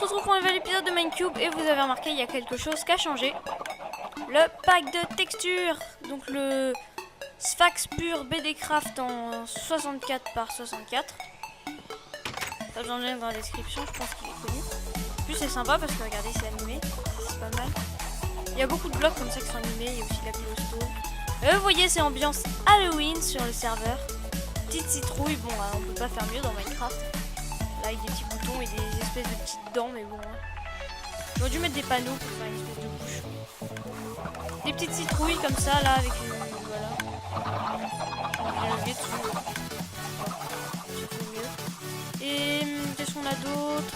se retrouve pour un nouvel épisode de Minecube et vous avez remarqué il y a quelque chose qui a changé. Le pack de textures, donc le Sphax Pur BDcraft en 64 par 64. Pas besoin de lien dans la description, je pense qu'il est connu. En plus c'est sympa parce que regardez c'est animé, c'est pas mal. Il y a beaucoup de blocs comme ça qui sont animés, il y a aussi la glowstone. Vous voyez c'est ambiance Halloween sur le serveur. Petite citrouille, bon on peut pas faire mieux dans Minecraft. Là avec des petits boutons et des espèces de petites dents, mais bon. J'aurais dû mettre des panneaux pour faire une espèce de bouche. Des petites citrouilles comme ça là avec une. Voilà. Je vais lever dessus. Et qu'est-ce qu'on a d'autre?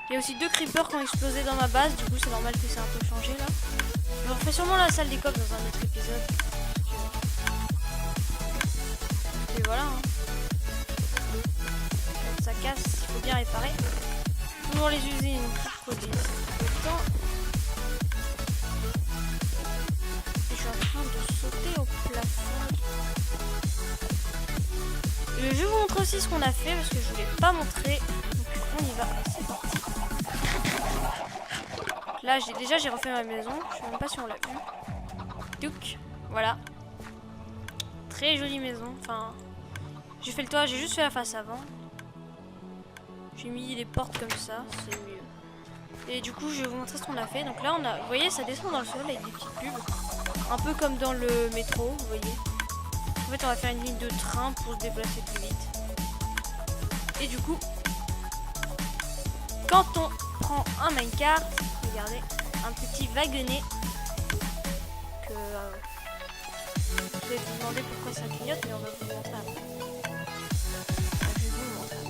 Il y a aussi 2 creepers qui ont explosé dans ma base, du coup c'est normal que ça a un peu changé là. Je refais sûrement la salle des coffres dans un autre épisode. Et voilà. Hein. Quand ça casse, il faut bien réparer. Toujours les usines qui produisent autant. Et je suis en train de sauter au plafond. Je vais vous montrer aussi ce qu'on a fait parce que je ne l'ai pas montré. Donc on y va, c'est parti. Là j'ai refait ma maison. Je sais même pas si on l'a vu. Touc, voilà. Très jolie maison. Enfin, j'ai fait le toit, j'ai juste fait la face avant. J'ai mis les portes comme ça, c'est mieux. Et du coup je vais vous montrer ce qu'on a fait. Donc là on a, vous voyez ça descend dans le sol avec des petites pubs. Un peu comme dans le métro, vous voyez. En fait on va faire une ligne de train pour se déplacer plus vite. Et du coup, quand on prend un minecart, regardez, un petit wagonnet que vous allez vous demander pourquoi ça clignote, mais on va vous montrer après. Je vais vous montrer.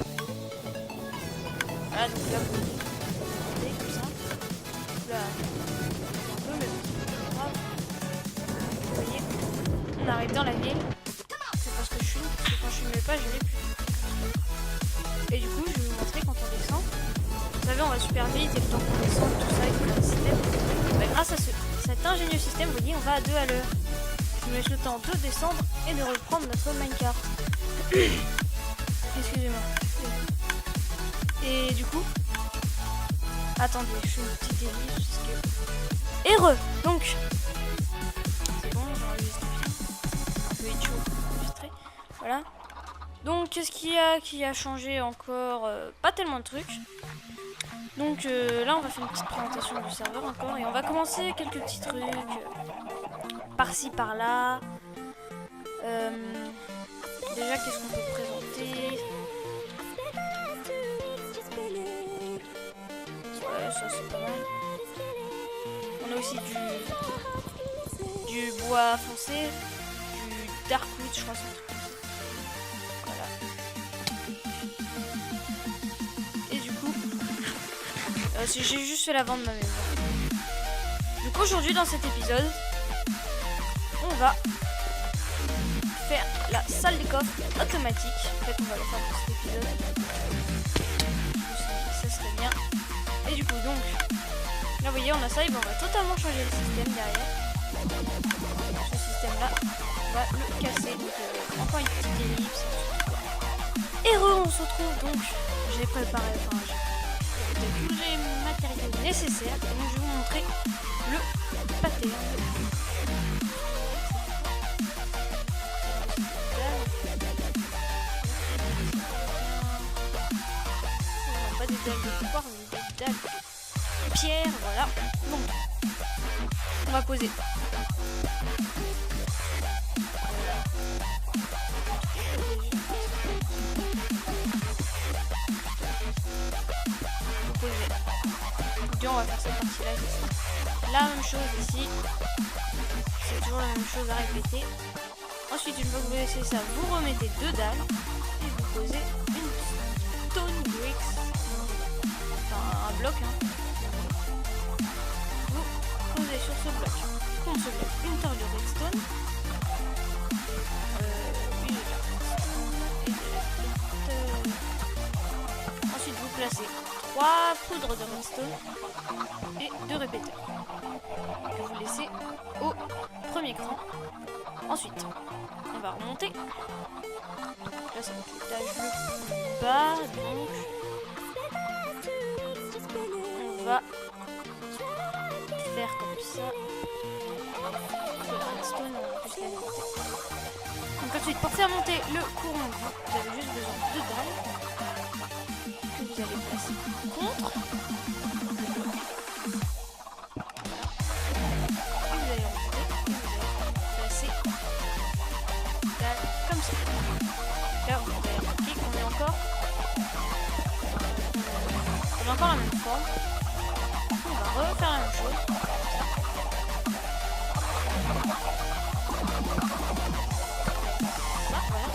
Voilà, donc là vous regardez comme ça. Là, un peu, mais bon, c'est pas grave. Vous voyez, on arrive dans la ville. C'est parce que je fume, parce que quand je fumais pas, je l'ai plus. Et du coup, je vais vous montrer quand on descend. Vous savez, on va super vite et le temps qu'on descend, tout ça, avec le système. Bah, grâce à cet ingénieux système, vous voyez, on va à 2 à l'heure. Je nous laisse le temps de descendre et de reprendre notre minecart. Excusez-moi. Et du coup, attendez, je fais une petite ellipse parce que. Heureux. Donc, c'est bon, j'ai enregistré. Un peu enregistré. Voilà. Donc, qu'est-ce qui a changé encore? Pas tellement de trucs. Donc là, on va faire une petite présentation du serveur encore et on va commencer quelques petits trucs par-ci par-là. Déjà, qu'est-ce qu'on peut présenter? Ouais, ça c'est pas mal. On a aussi du bois foncé, du dark wood, je crois que c'est un truc comme ça. Voilà. Et du coup, j'ai juste fait la vente de ma maison. Donc aujourd'hui, dans cet épisode, on va faire la salle des coffres automatique. En fait, on va la faire pour cet épisode. Ça serait bien. Et du coup, donc, là, vous voyez, on a ça. Et ben, on va totalement changer le système derrière. Ce système-là, on va le casser. Donc, encore une petite ellipse. Et on se retrouve donc. J'ai préparé, enfin, j'ai tous les matériels nécessaires. Donc, je vais vous montrer le pattern. Pas des dalles de pouvoir, mais des dalles de pierre, voilà. Donc, on va poser. On va faire cette partie là ici. La même chose ici. C'est toujours la même chose à répéter. Ensuite, une fois que vous laissez ça, vous remettez 2 dalles et vous posez une stone bricks. Enfin, un bloc. Hein. Vous posez sur ce bloc. Contre ce bloc, une torche de redstone. Ensuite, vous placez 3 poudres de redstone et 2 répéteurs. Et vous laissez au premier cran. Ensuite, on va remonter. Là, c'est l'étage le plus bas, donc on va faire comme ça. Le redstone, on va plus l'alimenter. Donc ensuite, pour faire monter le courant, vous avez juste besoin de dalles que vous allez placer contre. Comme ça. Là, vous avez remarqué qu'on est encore la même forme. On va refaire la même chose. Ça, voilà.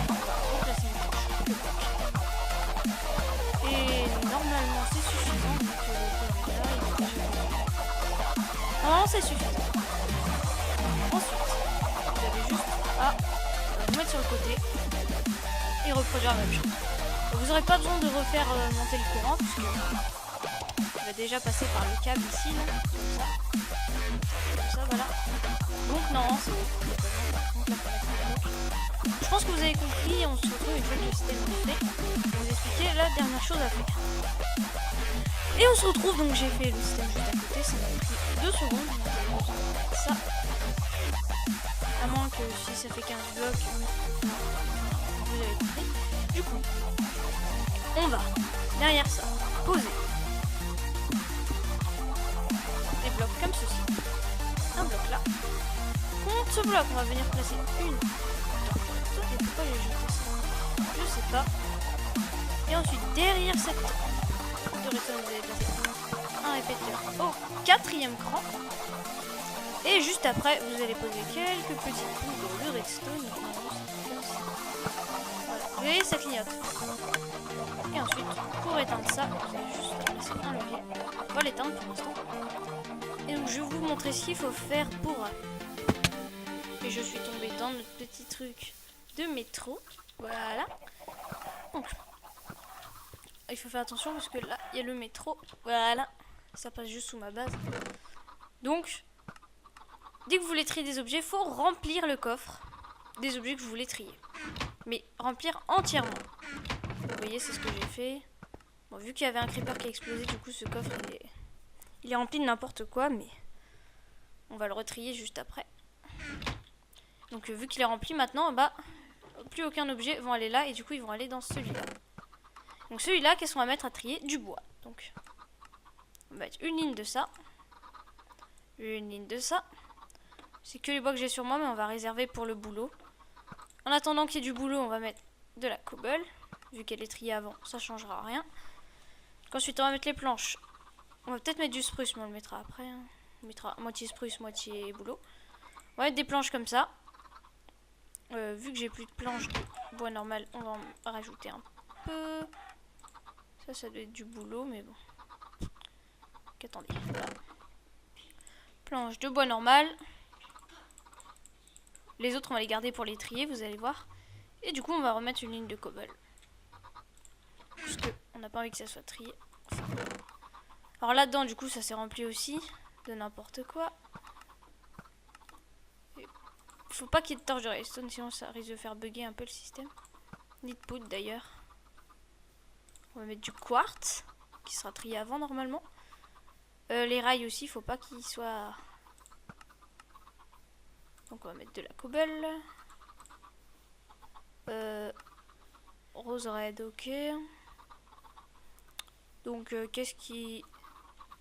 On va replacer une couche. Et normalement, c'est suffisant. Donc, le là, il est déjà... Normalement, c'est suffisant. Ensuite, vous avez juste à vous mettre sur le côté et reproduire la même chose. Vous n'aurez pas besoin de refaire monter le courant puisque il va déjà passer par le câble ici, là, comme ça, voilà. Donc non, c'est je pense que vous avez compris. On se retrouve une fois que le système est fait pour vous expliquer la dernière chose à faire. Et on se retrouve, donc j'ai fait le système juste à côté, ça m'a pris 2 secondes. Ça. À moins que si ça fait 15 blocs, vous avez compris. Du coup, on va derrière ça poser des blocs comme ceci. Un bloc là. Contre ce bloc, on va venir placer une. Et pourquoi j'ai jeté ça? Je sais pas. Et ensuite, derrière cette redstone, vous allez placer un répéteur au 4e cran. Et juste après, vous allez poser quelques petites boules de redstone. Voilà, vous voyez, ça clignote. Et ensuite, pour éteindre ça, vous allez juste placer un levier. On va l'éteindre pour l'instant. Et donc, je vais vous montrer ce qu'il faut faire pour... Et je suis tombée dans notre petit truc de métro. Voilà. Donc, il faut faire attention parce que là, il y a le métro. Voilà. Ça passe juste sous ma base. Donc... Dès que vous voulez trier des objets, il faut remplir le coffre des objets que vous voulez trier. Mais remplir entièrement. Vous voyez, c'est ce que j'ai fait. Bon, vu qu'il y avait un creeper qui a explosé, du coup, ce coffre, il est rempli de n'importe quoi, mais on va le retrier juste après. Donc, vu qu'il est rempli maintenant, bah, plus aucun objet vont aller là, et du coup, ils vont aller dans celui-là. Donc, celui-là, qu'est-ce qu'on va mettre à trier? Du bois. Donc, on va mettre une ligne de ça. Une ligne de ça. C'est que les bois que j'ai sur moi, mais on va réserver pour le boulot. En attendant qu'il y ait du boulot, on va mettre de la cobble. Vu qu'elle est triée avant, ça changera rien. Ensuite, on va mettre les planches. On va peut-être mettre du spruce, mais on le mettra après. Hein. On mettra moitié spruce, moitié boulot. On va mettre des planches comme ça. Vu que j'ai plus de planches de bois normal, on va en rajouter un peu. Ça doit être du boulot, mais bon. Attendez. Voilà. Planches de bois normal. Les autres, on va les garder pour les trier, vous allez voir. Et du coup, on va remettre une ligne de cobble. Puisque on n'a pas envie que ça soit trié. Enfin. Alors là-dedans, du coup, ça s'est rempli aussi de n'importe quoi. Il faut pas qu'il y ait de torches de redstone, sinon ça risque de faire bugger un peu le système. Ni de poudre d'ailleurs. On va mettre du quartz, qui sera trié avant normalement. Les rails aussi, il faut pas qu'ils soient... Donc on va mettre de la cobble. Rose red, ok. Donc qu'est-ce qui...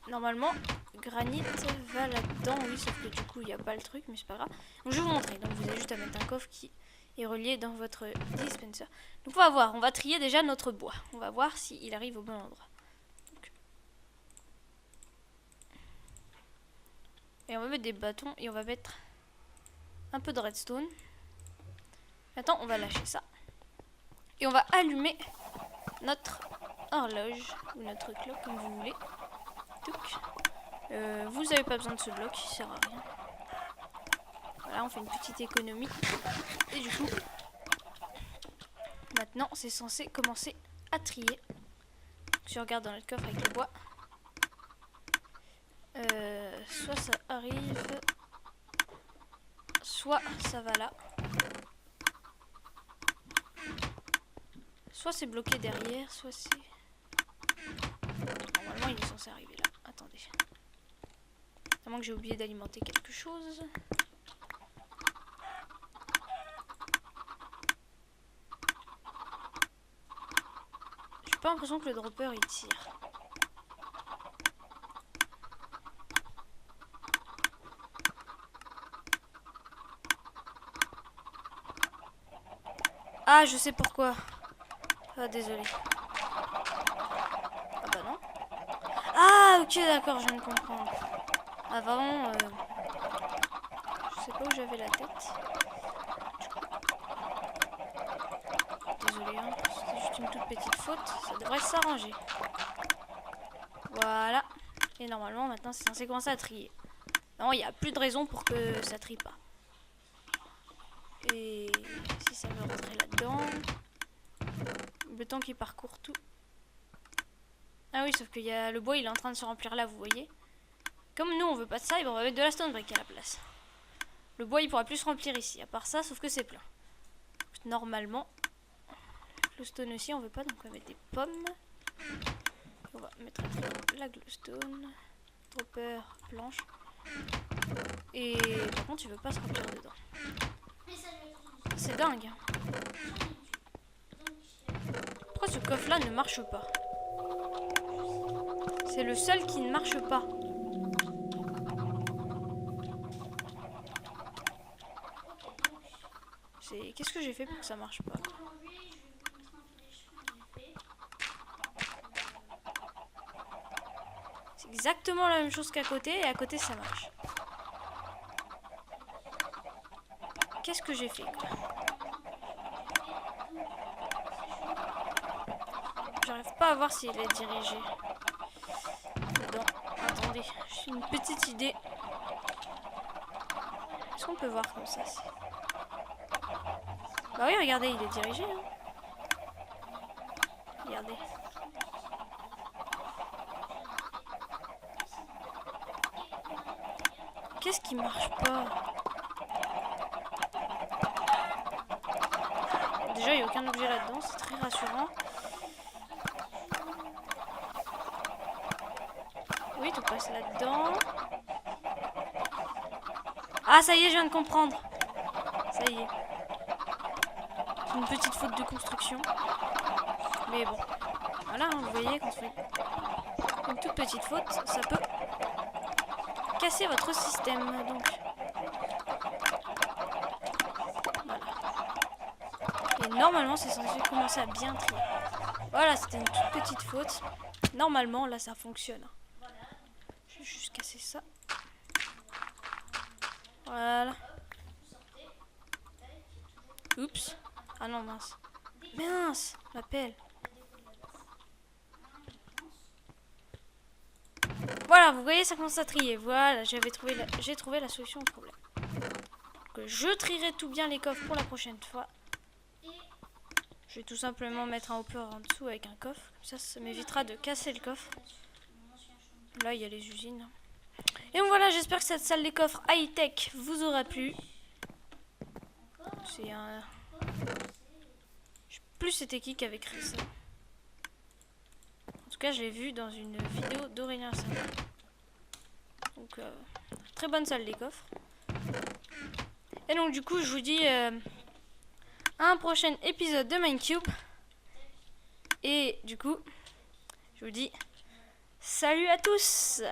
Normalement, granit va là-dedans. Oui, sauf que du coup, il n'y a pas le truc, mais c'est pas grave. Donc je vais vous montrer. Donc vous avez juste à mettre un coffre qui est relié dans votre dispenser. Donc on va voir. On va trier déjà notre bois. On va voir s'il arrive au bon endroit. Donc. Et on va mettre des bâtons et on va mettre un peu de redstone. Maintenant, on va lâcher ça. Et on va allumer notre horloge ou notre clock comme vous voulez. Vous n'avez pas besoin de ce bloc, il sert à rien. Voilà, on fait une petite économie. Et du coup, maintenant, c'est censé commencer à trier. Si on regarde dans notre coffre avec le bois, soit ça arrive... soit ça va là. Soit c'est bloqué derrière, soit c'est... Normalement il est censé arriver là. Attendez. À moins que j'ai oublié d'alimenter quelque chose. J'ai pas l'impression que le dropper il tire. Ah, je sais pourquoi. Ah, désolé. Ah bah non. Ah, ok, d'accord, je viens de comprendre. Avant, je sais pas où j'avais la tête. Désolé, hein, c'était juste une toute petite faute. Ça devrait s'arranger. Voilà. Et normalement, maintenant, c'est censé commencer à trier. Non, il n'y a plus de raison pour que ça trie pas. Et si ça veut rentrer là-dedans... Le temps qu'il parcourt tout. Ah oui, sauf qu'il y a le bois, il est en train de se remplir là, vous voyez. Comme nous, on veut pas de ça, et ben on va mettre de la stone brick à la place. Le bois, il pourra plus se remplir ici, à part ça, sauf que c'est plein. Normalement, le stone aussi, on veut pas, donc on va mettre des pommes. On va mettre la glowstone, dropper, planche. Et par contre, il veut pas se remplir dedans. C'est dingue. Pourquoi ce coffre là ne marche pas? C'est le seul qui ne marche pas. Qu'est-ce que j'ai fait pour que ça marche pas? C'est exactement la même chose qu'à côté, et à côté ça marche. Qu'est-ce que j'ai fait quoi? J'arrive pas à voir s'il est dirigé. Dedans. Attendez, j'ai une petite idée. Est-ce qu'on peut voir comme ça? Bah oui, regardez, il est dirigé. Hein. Regardez. Qu'est-ce qui marche pas? Déjà, il n'y a aucun objet là-dedans, c'est très rassurant. Oui, tout passe là-dedans. Ah, ça y est, je viens de comprendre. Ça y est. C'est une petite faute de construction. Mais bon. Voilà, hein, vous voyez, quand on fait une toute petite faute, ça peut casser votre système. Donc. Voilà. Et normalement, c'est censé commencer à bien trier. Voilà, c'était une toute petite faute. Normalement, là, ça fonctionne. Je vais juste casser ça. Voilà. Oups. Ah non, mince. Mince, ma pelle. Voilà, vous voyez, ça commence à trier. Voilà, j'ai trouvé la solution au problème. Donc, je trierai tout bien les coffres pour la prochaine fois. Je vais tout simplement mettre un hopper en dessous avec un coffre. Comme ça m'évitera de casser le coffre. Là, il y a les usines. Et donc voilà, j'espère que cette salle des coffres high-tech vous aura plu. C'est un... Je sais plus c'était qui avait créé ça. En tout cas, je l'ai vu dans une vidéo d'Aurélien Salon. Donc, très bonne salle des coffres. Et donc, du coup, je vous dis à un prochain épisode de Minecube. Et du coup, je vous dis salut à tous!